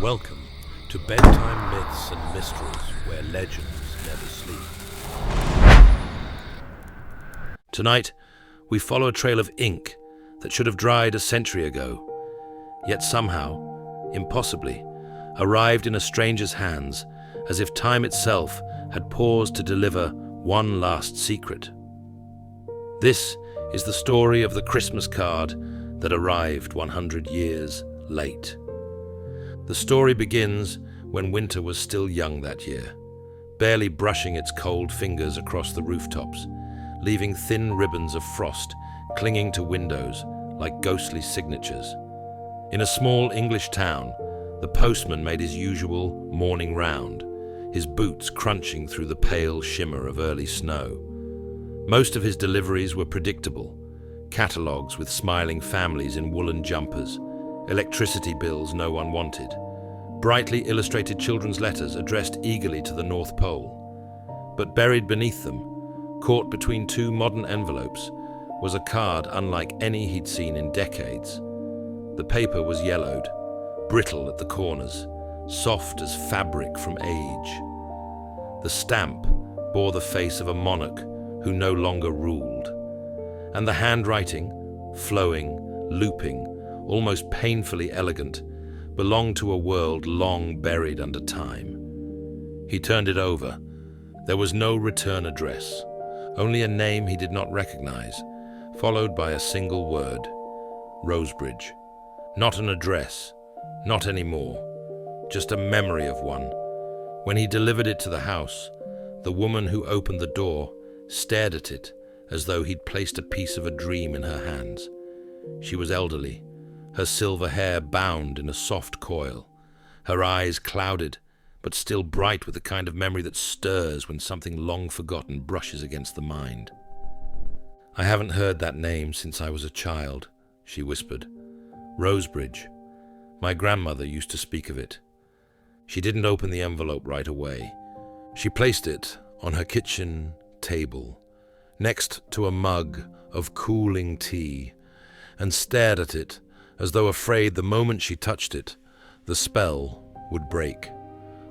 Welcome to Bedtime Myths and Mysteries, where legends never sleep. Tonight, we follow a trail of ink that should have dried a century ago, yet somehow, impossibly, arrived in a stranger's hands as if time itself had paused to deliver one last secret. This is the story of the Christmas card that arrived 100 years late. The story begins when winter was still young that year, barely brushing its cold fingers across the rooftops, leaving thin ribbons of frost clinging to windows like ghostly signatures. In a small English town, the postman made his usual morning round, his boots crunching through the pale shimmer of early snow. Most of his deliveries were predictable: catalogues with smiling families in woolen jumpers, electricity bills no one wanted, brightly illustrated children's letters addressed eagerly to the North Pole. But buried beneath them, caught between two modern envelopes, was a card unlike any he'd seen in decades. The paper was yellowed, brittle at the corners, soft as fabric from age. The stamp bore the face of a monarch who no longer ruled, and the handwriting, flowing, looping, almost painfully elegant, belonged to a world long buried under time. He turned it over. There was no return address, only a name he did not recognize, followed by a single word: Rosebridge. Not an address, not anymore, just a memory of one. When he delivered it to the house, the woman who opened the door stared at it as though he'd placed a piece of a dream in her hands. She was elderly, her silver hair bound in a soft coil, her eyes clouded, but still bright with the kind of memory that stirs when something long forgotten brushes against the mind. "I haven't heard that name since I was a child," she whispered. "Rosebridge. My grandmother used to speak of it." She didn't open the envelope right away. She placed it on her kitchen table, next to a mug of cooling tea, and stared at it as though afraid the moment she touched it, the spell would break.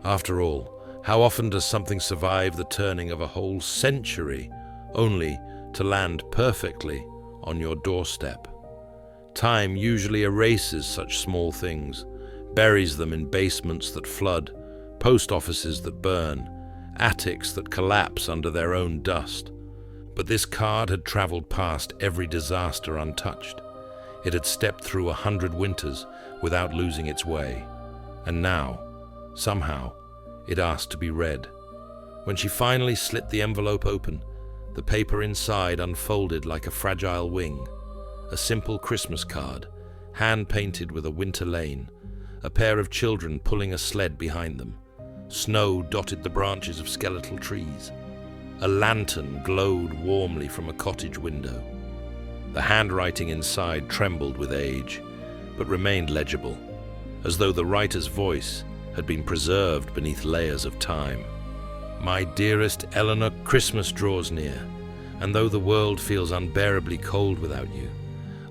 After all, how often does something survive the turning of a whole century only to land perfectly on your doorstep? Time usually erases such small things, buries them in basements that flood, post offices that burn, attics that collapse under their own dust. But this card had traveled past every disaster untouched. It had stepped through 100 winters without losing its way. And now, somehow, it asked to be read. When she finally slit the envelope open, the paper inside unfolded like a fragile wing. A simple Christmas card, hand-painted with a winter lane, a pair of children pulling a sled behind them. Snow dotted the branches of skeletal trees. A lantern glowed warmly from a cottage window. The handwriting inside trembled with age, but remained legible, as though the writer's voice had been preserved beneath layers of time. "My dearest Eleanor, Christmas draws near, and though the world feels unbearably cold without you,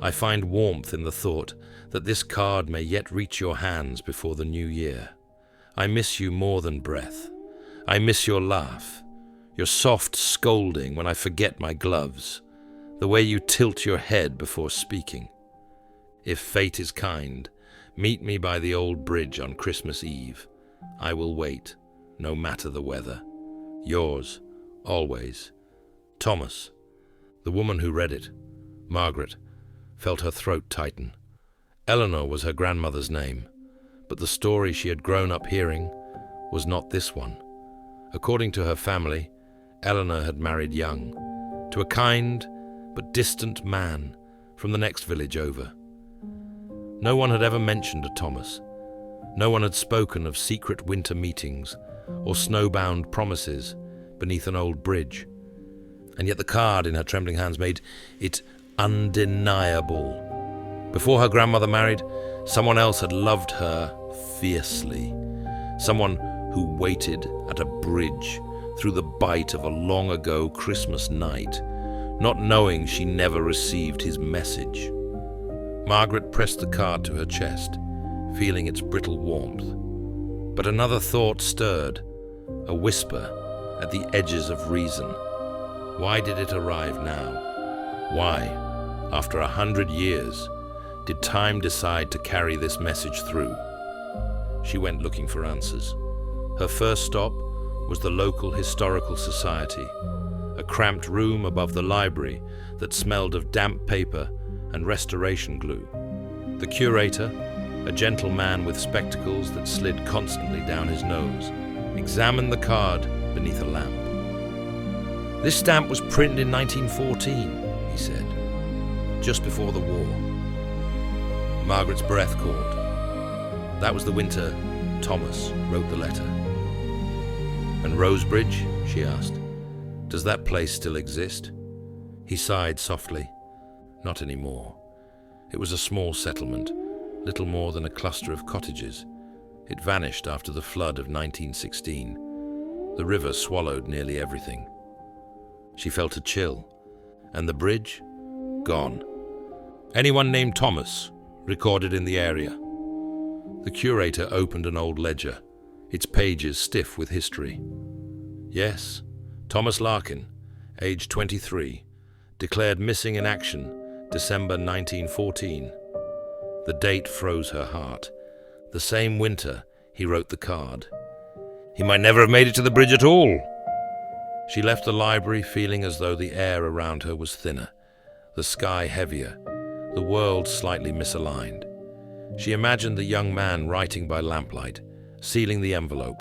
I find warmth in the thought that this card may yet reach your hands before the new year. I miss you more than breath. I miss your laugh, your soft scolding when I forget my gloves, the way you tilt your head before speaking. If fate is kind, meet me by the old bridge on Christmas Eve. I will wait, no matter the weather. Yours, always, Thomas." The woman who read it, Margaret, felt her throat tighten. Eleanor was her grandmother's name, but the story she had grown up hearing was not this one. According to her family, Eleanor had married young, to a kind but distant man from the next village over. No one had ever mentioned a Thomas. No one had spoken of secret winter meetings or snowbound promises beneath an old bridge. And yet the card in her trembling hands made it undeniable. Before her grandmother married, someone else had loved her fiercely. Someone who waited at a bridge through the bite of a long-ago Christmas night, not knowing she never received his message. Margaret pressed the card to her chest, feeling its brittle warmth. But another thought stirred, a whisper at the edges of reason. Why did it arrive now? Why, after 100 years, did time decide to carry this message through? She went looking for answers. Her first stop was the local historical society, a cramped room above the library that smelled of damp paper and restoration glue. The curator, a gentle man with spectacles that slid constantly down his nose, examined the card beneath a lamp. "This stamp was printed in 1914, he said, "just before the war." Margaret's breath caught. That was the winter Thomas wrote the letter. "And Rosebridge?" she asked. "Does that place still exist?" He sighed softly. Not anymore. It was a small settlement, little more than a cluster of cottages. It vanished after the flood of 1916. The river swallowed nearly everything. She felt a chill. And the bridge? Gone. "Anyone named Thomas recorded in the area?" The curator opened an old ledger, its pages stiff with history. "Yes, Thomas Larkin, age 23, declared missing in action, December 1914. The date froze her heart. The same winter he wrote the card. He might never have made it to the bridge at all. She left the library feeling as though the air around her was thinner, the sky heavier, the world slightly misaligned. She imagined the young man writing by lamplight, sealing the envelope,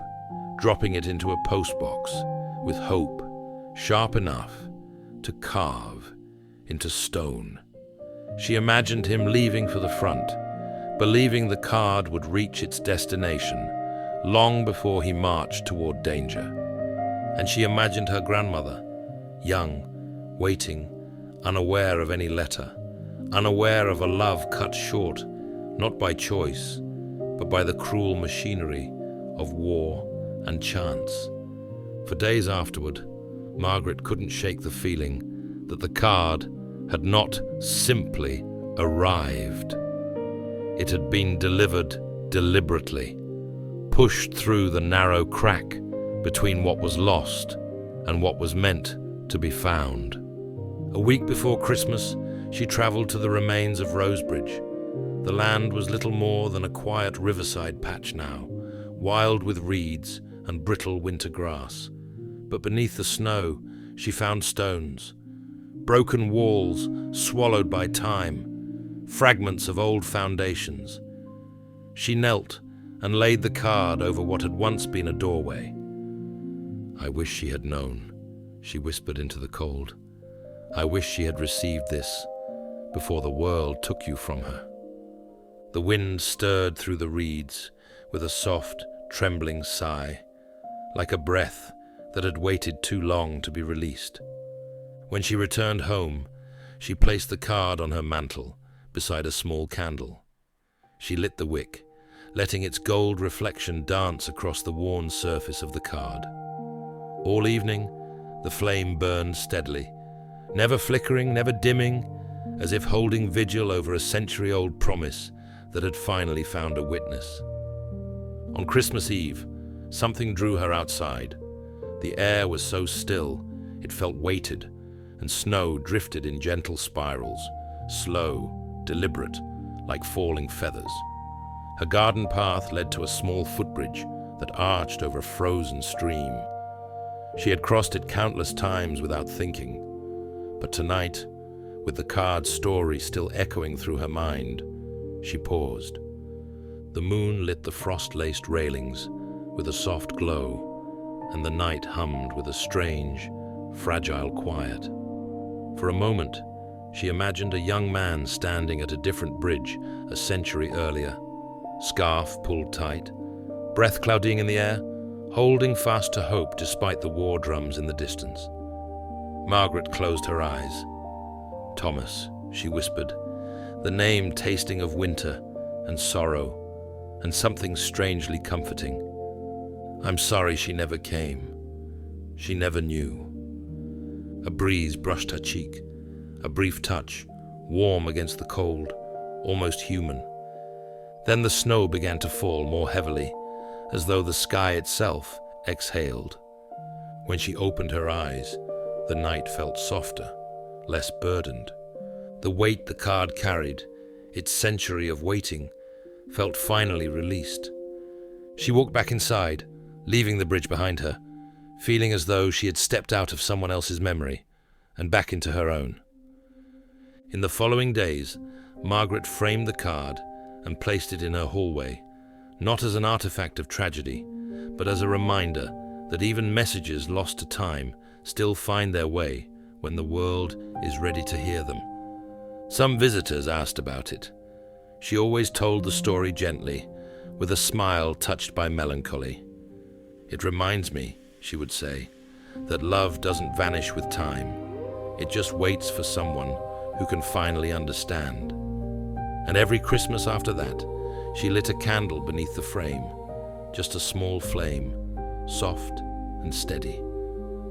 dropping it into a postbox, with hope, sharp enough to carve into stone. She imagined him leaving for the front, believing the card would reach its destination long before he marched toward danger. And she imagined her grandmother, young, waiting, unaware of any letter, unaware of a love cut short, not by choice, but by the cruel machinery of war and chance. For days afterward, Margaret couldn't shake the feeling that the card had not simply arrived. It had been delivered deliberately, pushed through the narrow crack between what was lost and what was meant to be found. A week before Christmas, she travelled to the remains of Rosebridge. The land was little more than a quiet riverside patch now, wild with reeds and brittle winter grass. But beneath the snow, she found stones, broken walls swallowed by time, fragments of old foundations. She knelt and laid the card over what had once been a doorway. "I wish she had known," she whispered into the cold. "I wish she had received this before the world took you from her." The wind stirred through the reeds with a soft, trembling sigh, like a breath that had waited too long to be released. When she returned home, she placed the card on her mantel beside a small candle. She lit the wick, letting its gold reflection dance across the worn surface of the card. All evening, the flame burned steadily, never flickering, never dimming, as if holding vigil over a century-old promise that had finally found a witness. On Christmas Eve, something drew her outside. The air was so still, it felt weighted, and snow drifted in gentle spirals, slow, deliberate, like falling feathers. Her garden path led to a small footbridge that arched over a frozen stream. She had crossed it countless times without thinking, but tonight, with the card's story still echoing through her mind, she paused. The moon lit the frost-laced railings with a soft glow, and the night hummed with a strange, fragile quiet. For a moment, she imagined a young man standing at a different bridge a century earlier, scarf pulled tight, breath clouding in the air, holding fast to hope despite the war drums in the distance. Margaret closed her eyes. "Thomas," she whispered, the name tasting of winter and sorrow and something strangely comforting. "I'm sorry she never came. She never knew." A breeze brushed her cheek, a brief touch, warm against the cold, almost human. Then the snow began to fall more heavily, as though the sky itself exhaled. When she opened her eyes, the night felt softer, less burdened. The weight the card carried, its century of waiting, felt finally released. She walked back inside, leaving the bridge behind her, feeling as though she had stepped out of someone else's memory and back into her own. In the following days, Margaret framed the card and placed it in her hallway, not as an artifact of tragedy, but as a reminder that even messages lost to time still find their way when the world is ready to hear them. Some visitors asked about it. She always told the story gently, with a smile touched by melancholy. "It reminds me," she would say, "that love doesn't vanish with time. It just waits for someone who can finally understand." And every Christmas after that, she lit a candle beneath the frame, just a small flame, soft and steady.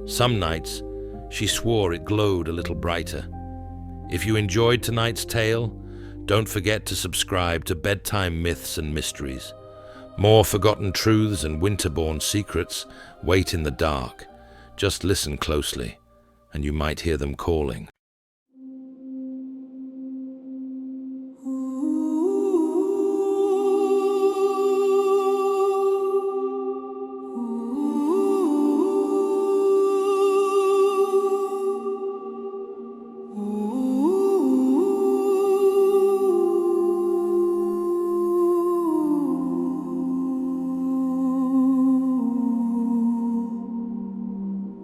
Some nights, she swore it glowed a little brighter. If you enjoyed tonight's tale, don't forget to subscribe to Bedtime Myths and Mysteries. More forgotten truths and winter-born secrets wait in the dark. Just listen closely, and you might hear them calling.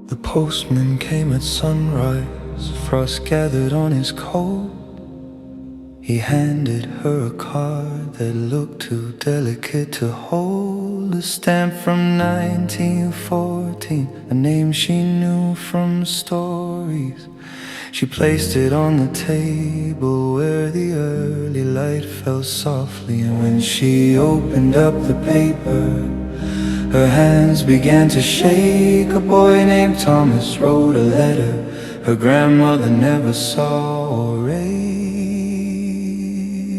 The postman came at sunrise, frost gathered on his coat. He handed her a card that looked too delicate to hold. A stamp from 1914, a name she knew from stories. She placed it on the table where the early light fell softly. And when she opened up the paper, her hands began to shake. A boy named Thomas wrote a letter her grandmother never saw or read.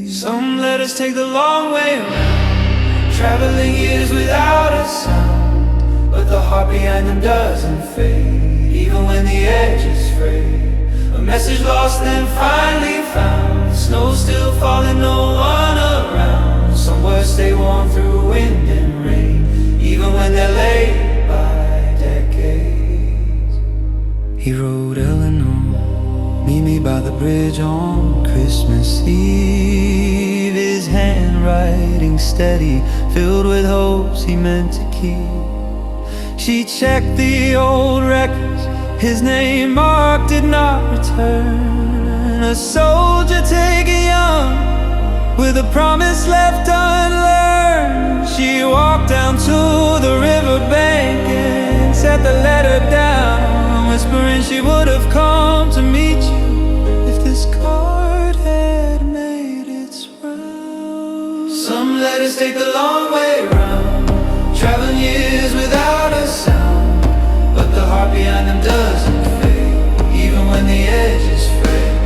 Some letters take the long way around, traveling years without a sound, but the heart behind them doesn't fade, even when the edge is frayed. A message lost then finally found, snow still falling, no one around. Some words stay warm through wind and rain, even when they're late by decades. He wrote, "Eleanor, meet me by the bridge on Christmas Eve." His handwriting steady, filled with hopes he meant to keep. She checked the old records, his name marked did not return. A soldier taken young, with a promise left unlearned. She walked down to the riverbank and set the letter down, whispering she would have come to meet you if this card had made its round. Some letters take the long way round, traveling years without a sound, but the heart behind them doesn't fade, even when the edge is frayed.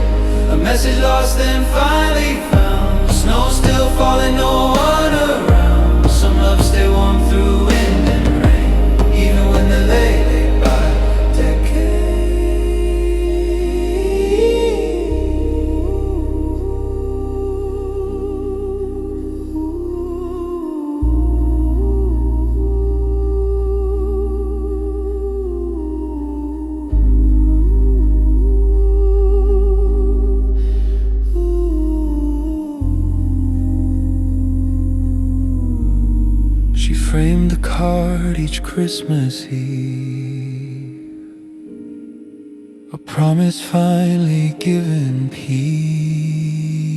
A message lost then finally found, snow still falling, no one around. Some love stay warm through wind and rain, even when they're late by She framed the card each Christmas Eve, a promise finally given peace.